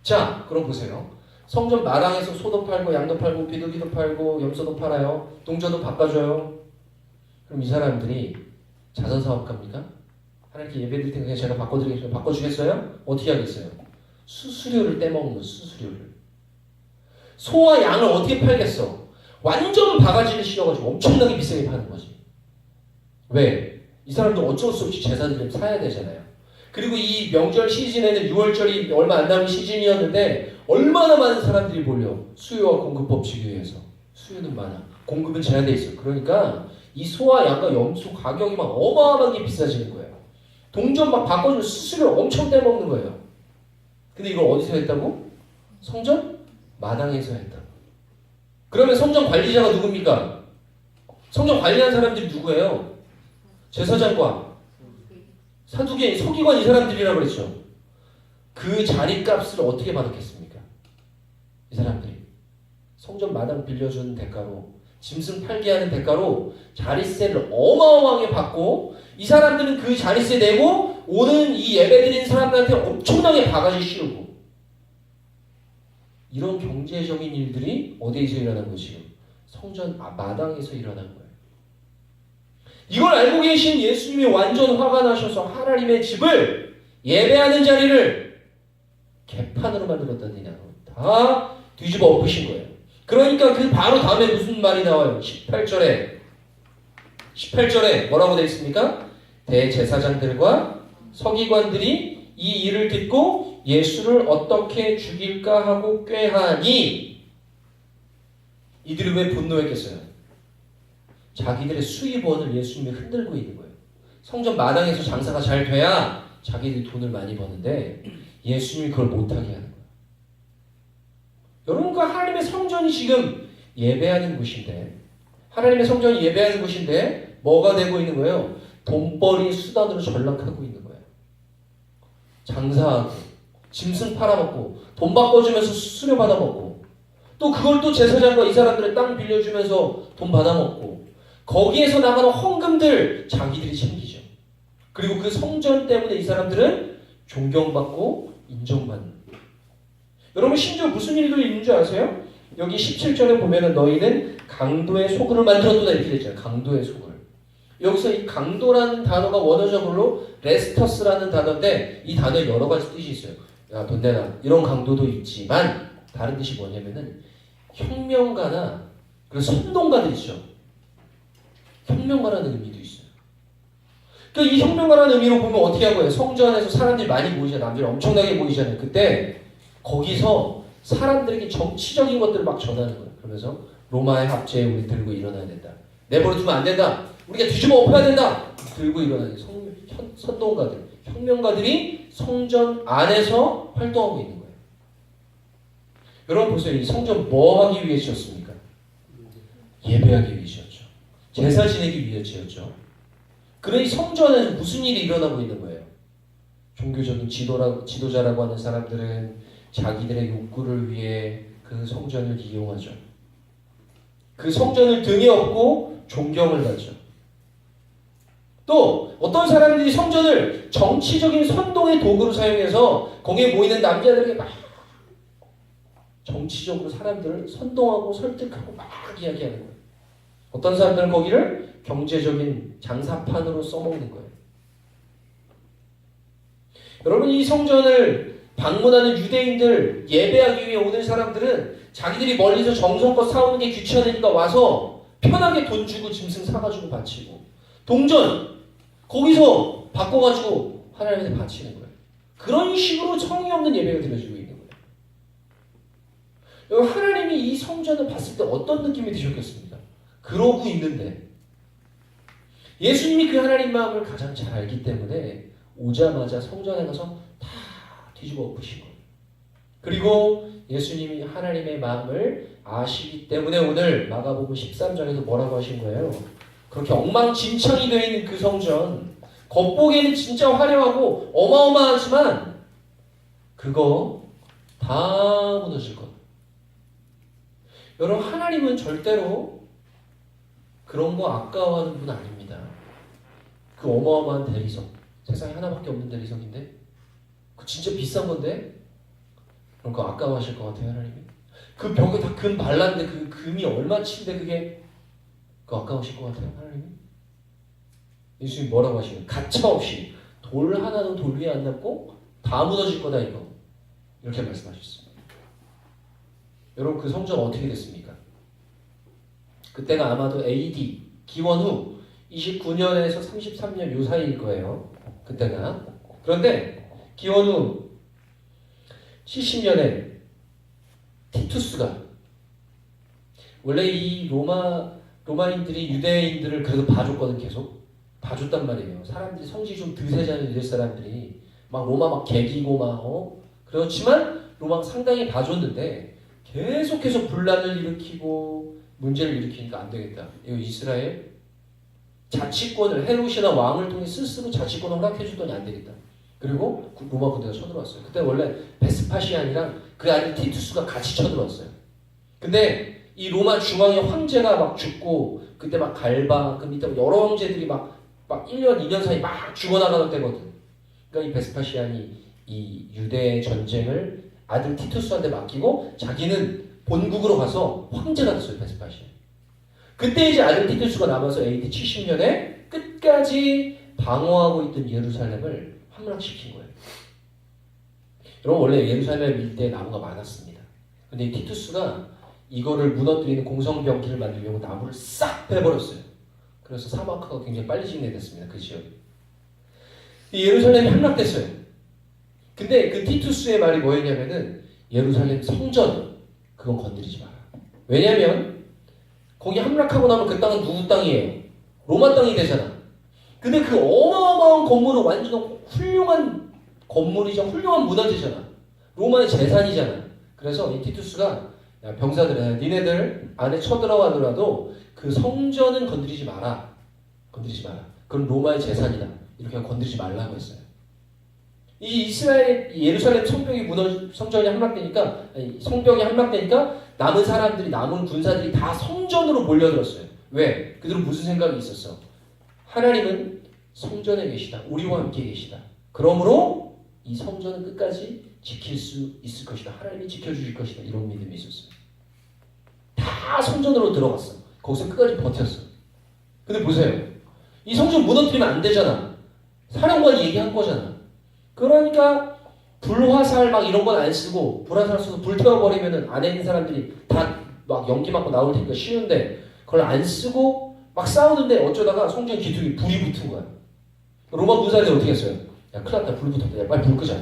자, 그럼 보세요. 성전 마당에서 소도 팔고 양도 팔고 비둘기도 팔고 염소도 팔아요. 동전도 바꿔줘요. 그럼 이 사람들이 자선사업가입니까? 하나님께 예배드릴 테니까 제가 바꿔드리겠어요. 바꿔주겠어요? 어떻게 하겠어요? 수수료를 떼먹는 수수료를. 소와 양을 어떻게 팔겠어? 완전 바가지를 씌워가지고 엄청나게 비싸게 파는 거지. 왜? 이 사람도 어쩔 수 없이 제사들을 사야 되잖아요. 그리고 이 명절 시즌에는 6월절이 얼마 안 남은 시즌이었는데 얼마나 많은 사람들이 몰려. 수요와 공급 법칙에 의해서. 수요는 많아. 공급은 제한돼 있어. 그러니까 이 소와 양과 염소 가격이 막 어마어마하게 비싸지는 거예요. 동전 막 바꿔주면 수수료 엄청 떼먹는 거예요. 근데 이걸 어디서 했다고? 성전 마당에서 했다고. 그러면 성전 관리자가 누굽니까? 성전 관리하는 사람들이 누구예요? 제사장과 사두개, 서기관 이 사람들이라고 그랬죠. 그 자리값을 어떻게 받았겠습니까? 이 사람들이 성전 마당 빌려주는 대가로 짐승 팔게 하는 대가로 자리세를 어마어마하게 받고 이 사람들은 그 자리세 내고 오는 이 예배드리는 사람들한테 엄청나게 바가지 씌우고 이런 경제적인 일들이 어디에서 일어난 거예요? 지금 성전 마당에서 일어난 거예요. 이걸 알고 계신 예수님이 완전 화가 나셔서 하나님의 집을 예배하는 자리를 개판으로 만들었다니 다 뒤집어 엎으신 거예요. 그러니까 그 바로 다음에 무슨 말이 나와요? 18절에 뭐라고 되어 있습니까? 대제사장들과 서기관들이 이 일을 듣고 예수를 어떻게 죽일까 하고 꾀하니 이들이 왜 분노했겠어요? 자기들의 수입원을 예수님이 흔들고 있는 거예요. 성전 마당에서 장사가 잘 돼야 자기들이 돈을 많이 버는데 예수님이 그걸 못하게 하는 거예요. 여러분, 그 하나님의 성전이 지금 예배하는 곳인데 하나님의 성전이 예배하는 곳인데 뭐가 되고 있는 거예요? 돈벌이 수단으로 전락하고 있는 거예요. 장사하고 짐승 팔아먹고 돈 바꿔주면서 수수료 받아먹고 또 그걸 또 제사장과 이 사람들의 땅 빌려주면서 돈 받아먹고 거기에서 나가는 헌금들 자기들이 챙기죠. 그리고 그 성전 때문에 이 사람들은 존경받고 인정받는. 여러분 심지어 무슨 일도 있는 줄 아세요? 여기 17절에 보면은 너희는 강도의 소굴을 만들었다 이렇게 됐잖아요. 강도의 소굴. 여기서 이 강도라는 단어가 원어적으로 레스터스라는 단어인데 이 단어에 여러 가지 뜻이 있어요. 야, 돈 내놔. 이런 강도도 있지만 다른 뜻이 뭐냐면은 혁명가나 그리고 선동가들 있죠. 혁명가라는 의미도 있어요. 그러니까 이 혁명가라는 의미로 보면 어떻게 한 거예요? 성전 안에서 사람들이 많이 모이잖아요. 남들이 엄청나게 모이잖아요. 그때 거기서 사람들에게 정치적인 것들을 막 전하는 거예요. 그러면서 로마의 합제에 우리 들고 일어나야 된다. 내버려 두면 안 된다. 우리가 뒤집어 엎어야 된다. 들고 일어나는 선동가들, 혁명가들이 성전 안에서 활동하고 있는 거예요. 여러분 보세요. 이 성전 뭐 하기 위해 지었습니까? 예배하기 위해 지었죠. 제사 지내기 위해 지었죠. 그러니 성전에서 무슨 일이 일어나고 있는 거예요? 종교적인 지도자라고 하는 사람들은 자기들의 욕구를 위해 그 성전을 이용하죠. 그 성전을 등에 업고 존경을 받죠. 또 어떤 사람들이 성전을 정치적인 선동의 도구로 사용해서 거기에 모이는 남자들에게 막 정치적으로 사람들을 선동하고 설득하고 막 이야기하는 거예요. 어떤 사람들은 거기를 경제적인 장사판으로 써먹는 거예요. 여러분, 이 성전을 방문하는 유대인들, 예배하기 위해 오는 사람들은 자기들이 멀리서 정성껏 사오는 게 귀찮으니까 와서 편하게 돈 주고 짐승 사가지고 바치고, 동전 거기서 바꿔가지고 하나님한테 바치는 거예요. 그런 식으로 성의 없는 예배가 드려지고 있는 거예요. 여러분, 하나님이 이 성전을 봤을 때 어떤 느낌이 드셨겠습니까? 그러고 있는데 예수님이 그 하나님 마음을 가장 잘 알기 때문에 오자마자 성전에 가서 다 뒤집어 엎으신 거예요. 그리고 예수님이 하나님의 마음을 아시기 때문에 오늘 마가복음 13장에서 뭐라고 하신 거예요? 그렇게 엉망진창이 되어 있는 그 성전, 겉보기에는 진짜 화려하고 어마어마하지만 그거 다 무너질 거예요. 여러분, 하나님은 절대로 그런 거 아까워하는 분 아닙니다. 그 어마어마한 대리석, 세상에 하나밖에 없는 대리석인데 그 진짜 비싼 건데 그런 거 아까워하실 것 같아요, 하나님이? 그 벽에 다 금 발랐는데 그 금이 얼마치인데 그게 그거 아까우실 것 같아요, 하나님이? 예수님이 뭐라고 하시나요? 가차없이 돌 하나도 돌 위에 안 남고 다 무너질 거다 이거, 이렇게 말씀하셨습니다. 여러분, 그 성전 어떻게 됐습니까? 그때가 아마도 AD 기원 후 29년에서 33년 요 사이일 거예요. 그때가. 그런데 기원 후 70년에 티투스가, 원래 이 로마인들이 유대인들을 그래도 봐줬거든. 계속 봐줬단 말이에요. 사람들이 성질이 좀 드세잖아요. 유대 사람들이 막 로마 막 개기고 막 그렇지만 로마가 상당히 봐줬는데 계속해서 분란을 일으키고 문제를 일으키니까 안 되겠다. 이거 이스라엘 자치권을, 헤롯이나 왕을 통해 스스로 자치권을 허락해주더니 안 되겠다. 그리고 로마 군대가 쳐들어왔어요. 그때 원래 베스파시안이랑 그 아들 티투스가 같이 쳐들어왔어요. 근데 이 로마 중앙의 황제가 막 죽고, 그때 막 갈바, 그 밑에 여러 황제들이 막 1년, 2년 사이 막 죽어나가는 때거든. 그러니까 이 베스파시안이 이 유대 전쟁을 아들 티투스한테 맡기고 자기는 본국으로 가서 황제가 됐어요, 베스파시안. 그때 이제 아들 티투스가 남아서 AD 70년에 끝까지 방어하고 있던 예루살렘을 함락시킨 거예요. 여러분, 원래 예루살렘 일대에 나무가 많았습니다. 근데 이 티투스가 이거를 무너뜨리는 공성병기를 만들려고 나무를 싹 빼버렸어요. 그래서 사마크가 굉장히 빨리 진행됐습니다. 그 지역이. 이 예루살렘이 함락됐어요. 근데 그 티투스의 말이 뭐였냐면은 예루살렘 성전 그건 건드리지 마라. 왜냐면 거기 함락하고 나면 그 땅은 누구 땅이에요? 로마 땅이 되잖아. 근데 그 어마어마한 건물은 완전 훌륭한 건물이죠. 훌륭한 문화재잖아. 로마의 재산이잖아. 그래서 이 티투스가, 야, 병사들아, 니네들 안에 쳐들어가더라도 그 성전은 건드리지 마라. 건드리지 마라. 그건 로마의 재산이다. 이렇게 건드리지 말라고 했어요. 이 이스라엘 예루살렘 성전이 함락되니까, 성벽이 함락되니까 남은 사람들이, 남은 군사들이 다 성전으로 몰려들었어요. 왜? 그들은 무슨 생각이 있었어? 하나님은 성전에 계시다. 우리와 함께 계시다. 그러므로 이 성전은 끝까지 지킬 수 있을 것이다. 하나님이 지켜주실 것이다. 이런 믿음이 있었어요. 다 성전으로 들어갔어. 거기서 끝까지 버텼어. 근데 보세요. 이 성전 무너뜨리면 안 되잖아. 사령관이 얘기한 거잖아. 그러니까 불화살 막 이런 건 안 쓰고, 불화살 써서 불태워버리면은 안에 있는 사람들이 다 막 연기 맞고 나올 테니까 쉬운데 그걸 안 쓰고 막 싸우는데 어쩌다가 성전 기둥이 불이 붙은 거야. 로마 군사들이 어떻게 했어요? 야, 큰일 났다. 불 붙었다. 야, 빨리 불 끄자.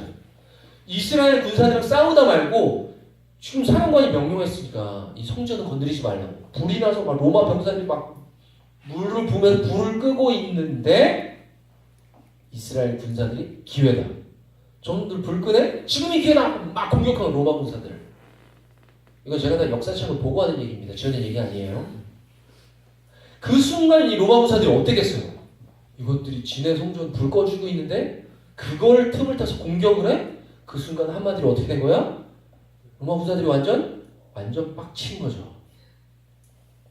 이스라엘 군사들이랑 싸우다 말고 지금 사령관이 명령했으니까 이 성전은 건드리지 말라고. 불이 나서 막 로마 병사들이 막 물을 부으면서 불을 끄고 있는데 이스라엘 군사들이 기회다. 저놈들 불 끄네? 지금이 기회다! 막 공격하는 로마 군사들. 이건 제가 다 역사책을 보고 하는 얘기입니다. 지어낸 얘기 아니에요. 그 순간 이 로마 군사들이 어떻게 했어요? 이것들이 진해 성전 불 꺼주고 있는데 그걸 틈을 타서 공격을 해? 그 순간 한마디로 어떻게 된 거야? 로마 군사들이 완전 빡친 거죠.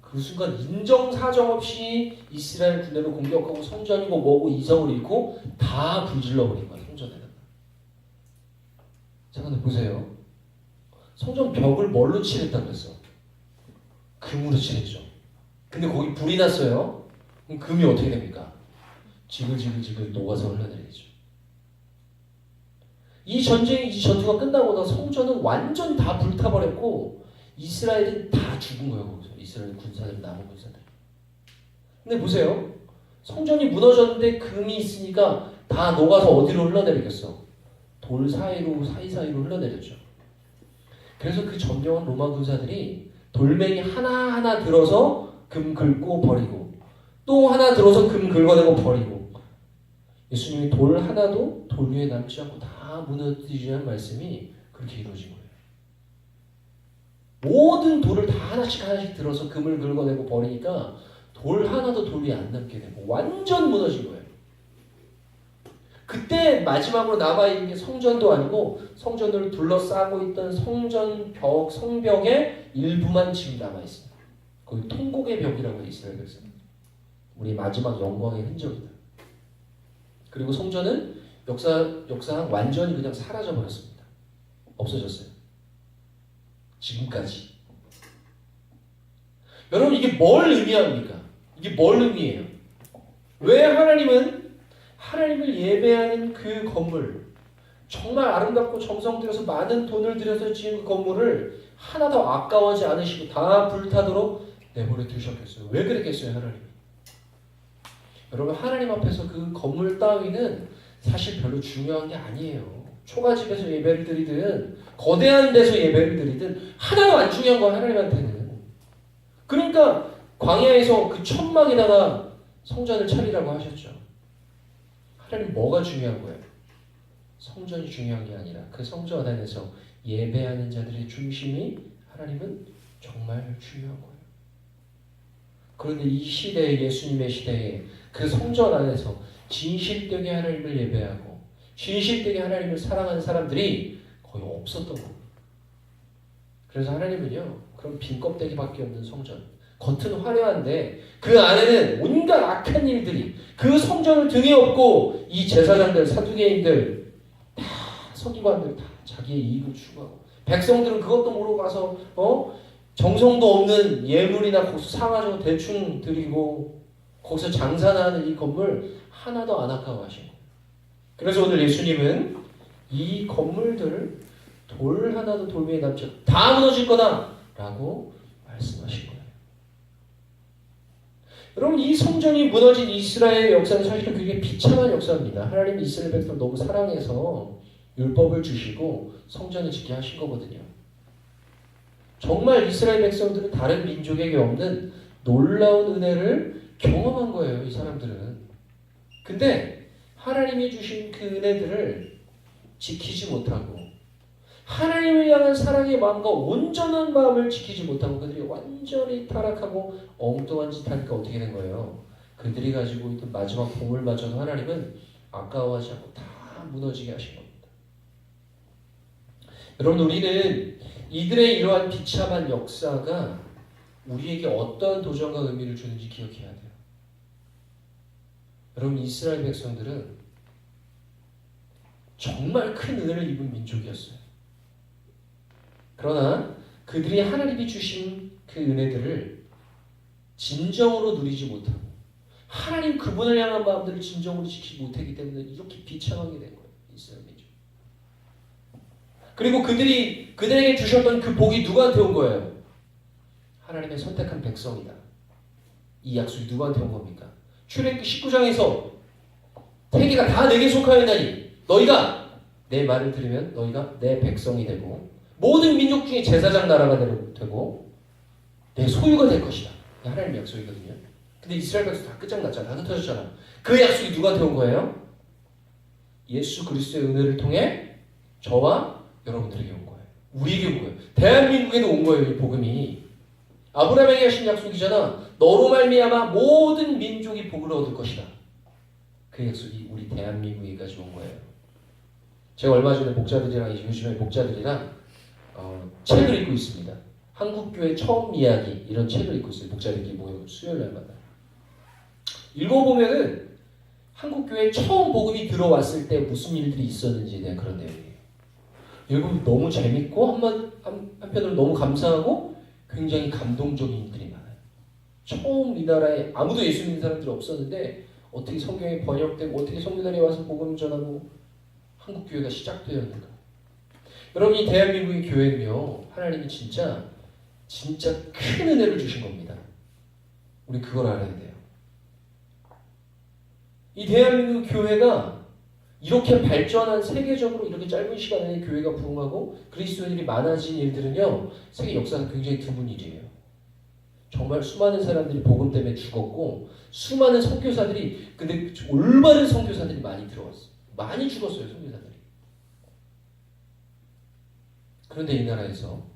그 순간 인정사정 없이 이스라엘 군대를 공격하고 성전이고 뭐고 이성을 잃고 다 불질러버린 거야. 성전에다가. 잠깐 보세요. 성전 벽을 뭘로 칠했다고 그랬어? 금으로 칠했죠. 근데 거기 불이 났어요. 그럼 금이 어떻게 됩니까? 지글지글 녹아서 흘러내리죠. 이 전투가 끝나고 나서 성전은 완전 다 불타버렸고 이스라엘은 다 죽은 거예요. 거기서 이스라엘 군사들, 남은 군사들. 근데 보세요. 성전이 무너졌는데 금이 있으니까 다 녹아서 어디로 흘러내리겠어? 돌 사이사이로 흘러내렸죠. 그래서 그 점령한 로마 군사들이 돌멩이 하나하나 들어서 금 긁고 버리고 또 하나 들어서 금 긁어내고 버리고 예수님이 돌 하나도 돌 위에 남지 않고 다 무너지라는 말씀이 그렇게 이루어진 거예요. 모든 돌을 다 하나씩 들어서 금을 긁어내고 버리니까 돌 하나도 돌 위에 안 남게 되고 완전 무너진 거예요. 그때 마지막으로 남아있는 게 성전도 아니고 성전을 둘러싸고 있던 성벽의 일부만 지금 남아있습니다. 거기 통곡의 벽이라고 이스라엘에서 우리 마지막 영광의 흔적이다. 그리고 성전은 역사상 완전히 그냥 사라져버렸습니다. 없어졌어요. 지금까지. 여러분 이게 뭘 의미합니까? 이게 뭘 의미해요? 왜 하나님을 예배하는 그 건물, 정말 아름답고 정성 들여서 많은 돈을 들여서 지은 그 건물을 하나도 아까워하지 않으시고 다 불타도록 내버려 두셨겠어요? 왜 그랬겠어요, 하나님이? 여러분 하나님 앞에서 그 건물 따위는 사실 별로 중요한 게 아니에요. 초가집에서 예배를 드리든 거대한 데서 예배를 드리든 하나도 안 중요한 거야, 하나님한테는. 그러니까 광야에서 그 천막에다가 성전을 차리라고 하셨죠. 하나님 뭐가 중요한 거예요? 성전이 중요한 게 아니라 그 성전 안에서 예배하는 자들의 중심이 하나님은 정말 중요한 거예요. 그런데 이 시대에, 예수님의 시대에 그 성전 안에서 진실되게 하나님을 예배하고 진실되게 하나님을 사랑하는 사람들이 거의 없었던 겁니다. 그래서 하나님은요, 그런 빈 껍데기밖에 없는 성전, 겉은 화려한데 그 안에는 온갖 악한 일들이, 그 성전을 등에 업고 이 제사장들, 사두개인들, 다 서기관들 다 자기의 이익을 추구하고, 백성들은 그것도 모르고 가서 정성도 없는 예물이나 고수 사가지고 대충 드리고 거기서 장사나 하는 이 건물 하나도 안 아까워하신 거예요. 그래서 오늘 예수님은 이 건물들을 돌 하나도 돌 위에 남지 않고 다 무너질 거다 라고 말씀하신 거예요. 여러분 이 성전이 무너진 이스라엘의 역사는 사실은 굉장히 비참한 역사입니다. 하나님이 이스라엘 백성을 너무 사랑해서 율법을 주시고 성전을 짓게 하신 거거든요. 정말 이스라엘 백성들은 다른 민족에게 없는 놀라운 은혜를 경험한 거예요. 이 사람들은. 근데 하나님이 주신 그 은혜들을 지키지 못하고 하나님을 향한 사랑의 마음과 온전한 마음을 지키지 못하고 그들이 완전히 타락하고 엉뚱한 짓 하니까 어떻게 된 거예요? 그들이 가지고 있던 마지막 보물마저도 하나님은 아까워하지 않고 다 무너지게 하신 겁니다. 여러분 우리는 이들의 이러한 비참한 역사가 우리에게 어떠한 도전과 의미를 주는지 기억해야 돼요. 여러분 이스라엘 백성들은 정말 큰 은혜를 입은 민족이었어요. 그러나 그들이 하나님이 주신 그 은혜들을 진정으로 누리지 못하고 하나님 그분을 향한 마음들을 진정으로 지키지 못하기 때문에 이렇게 비참하게 된 거예요. 이스라엘 민족. 그리고 그들에게 주셨던 그 복이 누구한테 온 거예요? 하나님의 선택한 백성이다. 이 약속이 누구한테 온 겁니까? 출애굽기 19장에서 세계가 다 내게 속하였나니 너희가 내 말을 들으면 너희가 내 백성이 되고 모든 민족 중에 제사장 나라가 되고 내 소유가 될 것이다. 하나님의 약속이거든요. 근데 이스라엘 백성 다 끝장났잖아. 다 흩어졌잖아. 그 약속이 누구한테 온 거예요? 예수 그리스도의 은혜를 통해 저와 여러분들에게 온 거예요. 우리에게 온 거예요. 대한민국에도 온 거예요. 이 복음이. 아브라함에게 하신 약속이잖아. 너로 말미암아 모든 민족이 복을 얻을 것이다. 그 약속이 우리 대한민국에까지 온 거예요. 제가 얼마 전에 목자들이랑 요즘에 목자들이랑 책을 읽고 있습니다. 한국교회 처음 이야기 이런 책을 읽고 있어요. 목자들끼리 모여 수요일 날마다. 읽어보면은 한국교회 처음 복음이 들어왔을 때 무슨 일들이 있었는지에 대한 그런 내용이에요. 읽으면 너무 재밌고 한편으로 너무 감사하고 굉장히 감동적인 일들이 많아요. 처음 이 나라에 아무도 예수 믿는 사람들이 없었는데 어떻게 성경이 번역되고 어떻게 성교단에 와서 복음 전하고 한국교회가 시작되었는가. 여러분 이 대한민국의 교회는요. 하나님이 진짜 큰 은혜를 주신 겁니다. 우리 그걸 알아야 돼요. 이 대한민국 교회가 이렇게 발전한 세계적으로 이렇게 짧은 시간 안에 교회가 부흥하고 그리스도인들이 많아진 일들은요. 세계 역사가 굉장히 드문 일이에요. 정말 수많은 사람들이 복음 때문에 죽었고 수많은 선교사들이 근데 올바른 선교사들이 많이 들어왔어요. 많이 죽었어요. 선교사들이. 그런데 이 나라에서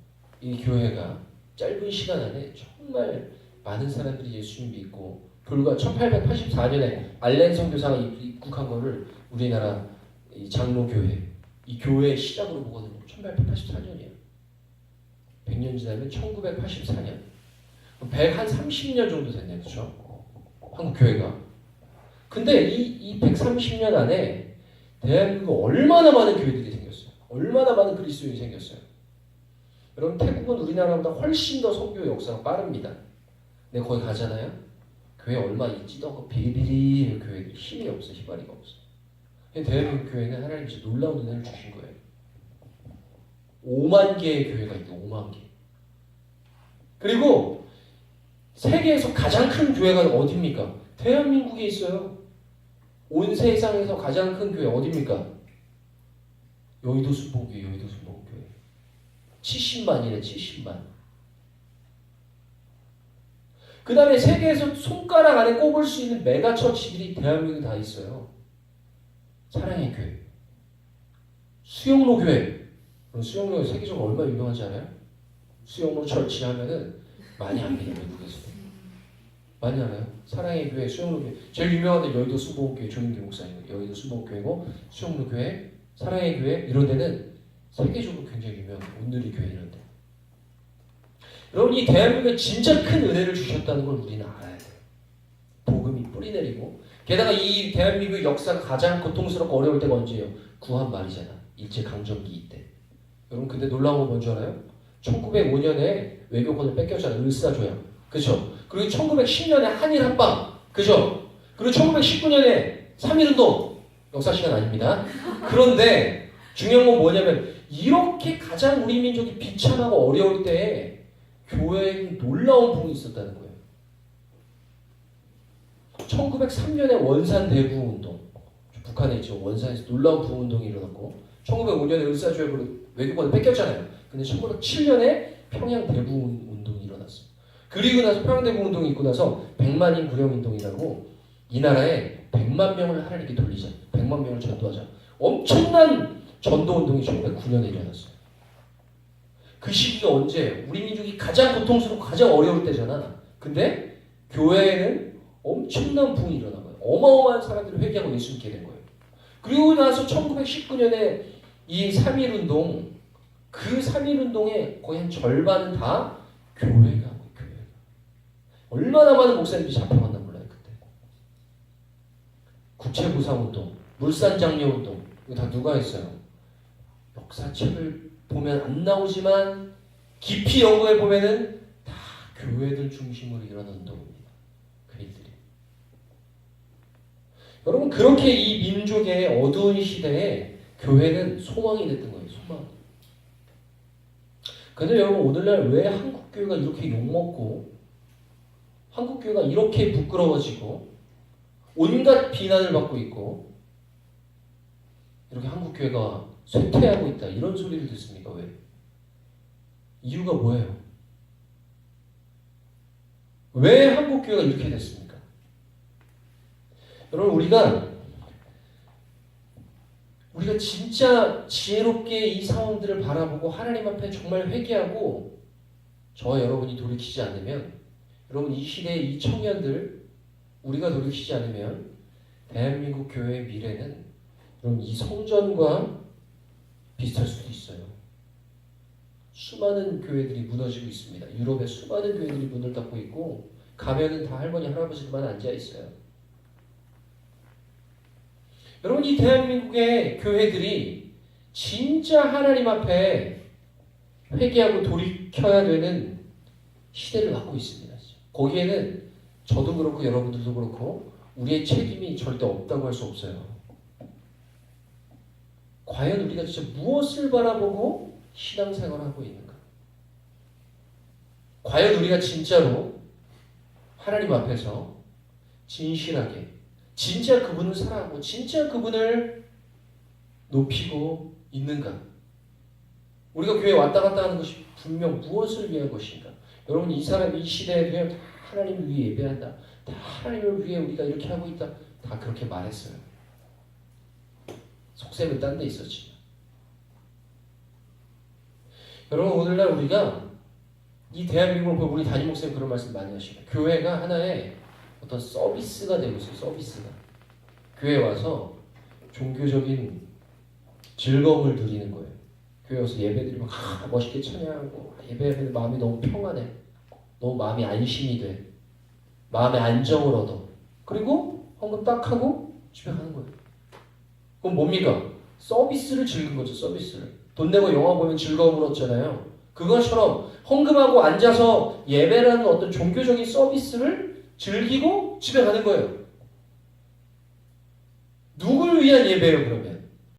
이 교회가 짧은 시간 안에 정말 많은 사람들이 예수님 믿고 불과 1884년에 알렌 선교사가 입국한 거를 우리나라 이 장로교회 이 교회의 시작으로 보거든요. 1884년이에요. 100년 지나면 1984년. 130년 정도 됐네요. 그렇죠? 한국 교회가. 근데 이 130년 안에 대한민국에 얼마나 많은 교회들이 생겼어요. 얼마나 많은 그리스도인이 생겼어요. 여러분 태국은 우리나라보다 훨씬 더 선교 역사가 빠릅니다. 근데 거기 가잖아요. 교회 얼마 있지도 않고 비리비리 교회들 힘이 없어. 희발이가 없어. 대한민국 교회는 하나님께서 놀라운 은혜를 주신 거예요. 5만 개의 교회가 있대. 5만 개. 그리고 세계에서 가장 큰 교회가 어디입니까? 대한민국에 있어요. 온 세상에서 가장 큰 교회 어디입니까? 여의도 순복교회. 70만이래. 70만. 그 다음에 세계에서 손가락 안에 꼽을 수 있는 메가처치들이 대한민국에 다 있어요. 사랑의 교회, 수영로 교회. 수영로가 세계적으로 얼마나 유명한지 알아요? 수영로 처치 하면은 많이 압니다. 외국에서. 많이 알아요? 사랑의 교회, 수영로 교회. 제일 유명한 데 여의도 순복교회 조인기 목사님. 여의도 순복교회고 수영로 교회, 사랑의 교회 이런 데는 세계적으로 굉장히 유명한 온누리 교회 이런 데. 여러분 이 대한민국에 진짜 큰 은혜를 주셨다는 걸 우리는 알아야 돼요. 복음이 뿌리내리고 게다가 이 대한민국의 역사가 가장 고통스럽고 어려울 때가 언제예요? 구한 말이잖아. 일제강점기 때. 여러분 근데 놀라운 건 뭔지 알아요? 1905년에 외교권을 뺏겼잖아요. 을사조약. 그죠? 그리고 1910년에 한일합방. 그죠? 그리고 1919년에 3.1운동. 역사 시간 아닙니다. 그런데 중요한 건 뭐냐면 이렇게 가장 우리 민족이 비참하고 어려울 때에 교회에 놀라운 부흥이 있었다는 거예요. 1903년에 원산 대부운동. 북한에 있죠. 원산에서 놀라운 부흥운동이 일어났고 1905년에 을사조약으로 외교권을 뺏겼잖아요. 근데 1907년에 평양 대부운동이 일어났어요. 그리고 나서 평양 대부운동이 있고 나서 100만인 구령운동이라고 이 나라에 100만 명을 하나님께 돌리자. 100만 명을 전도하자. 엄청난 전도운동이 1909년에 일어났어요. 그 시기가 언제? 우리 민족이 가장 고통스럽고 가장 어려울 때잖아. 근데 교회에는 엄청난 부흥이 일어난 거예요. 어마어마한 사람들이 회개하고 예수 믿게 된 거예요. 그리고 나서 1919년에 이 3.1운동, 그 3.1운동의 거의 한 절반은 다 교회가 하고 교회가. 얼마나 많은 목사님들이 잡혀갔나 몰라요 그때. 국채부상운동, 물산장려운동 이거 다 누가 했어요? 역사책을 보면 안 나오지만 깊이 연구해 보면은 다 교회들 중심으로 일어난 운동입니다. 그 일들이. 여러분 그렇게 이 민족의 어두운 시대에 교회는 소망이 됐던 거예요. 소망. 근데 여러분 오늘날 왜 한국교회가 이렇게 욕먹고 한국교회가 이렇게 부끄러워지고 온갖 비난을 받고 있고 이렇게 한국교회가 쇠퇴하고 있다 이런 소리를 듣습니까? 왜? 이유가 뭐예요? 왜 한국교회가 이렇게 됐습니까? 여러분 우리가 우리가 진짜 지혜롭게 이 상황들을 바라보고 하나님 앞에 정말 회개하고 저와 여러분이 돌이키지 않으면, 여러분 이 시대의 이 청년들 우리가 돌이키지 않으면 대한민국 교회의 미래는 여러분 이 성전과 비슷할 수도 있어요. 수많은 교회들이 무너지고 있습니다. 유럽의 수많은 교회들이 문을 닫고 있고 가면은 다 할머니 할아버지들만 앉아 있어요. 여러분 이 대한민국의 교회들이 진짜 하나님 앞에 회개하고 돌이켜야 되는 시대를 갖고 있습니다. 거기에는 저도 그렇고 여러분들도 그렇고 우리의 책임이 절대 없다고 할 수 없어요. 과연 우리가 진짜 무엇을 바라보고 신앙생활을 하고 있는가? 과연 우리가 진짜로 하나님 앞에서 진실하게 진짜 그분을 사랑하고 진짜 그분을 높이고 있는가? 우리가 교회에 왔다 갔다 하는 것이 분명 무엇을 위한 것인가? 여러분 이 사람 이 시대에 다 하나님을 위해 예배한다. 다 하나님을 위해 우리가 이렇게 하고 있다. 다 그렇게 말했어요. 속셈은 딴 데 있었지. 여러분 오늘날 우리가 이 대한민국을 보고 우리 담임 목사님 그런 말씀 많이 하십니다. 교회가 하나의 어떤 서비스가 되고 있어요. 서비스가. 교회에 와서 종교적인 즐거움을 누리는 거예요. 교회 와서 예배드리면 멋있게 찬양하고 예배하면 마음이 너무 평안해. 너무 마음이 안심이 돼. 마음의 안정을 얻어. 그리고 헌금 딱 하고 집에 가는 거예요. 그럼 뭡니까? 서비스를 즐긴 거죠. 서비스를. 돈 내고 영화 보면 즐거움을 얻잖아요. 그것처럼 헌금하고 앉아서 예배라는 어떤 종교적인 서비스를 즐기고 집에 가는 거예요. 누굴 위한 예배예요 그러면?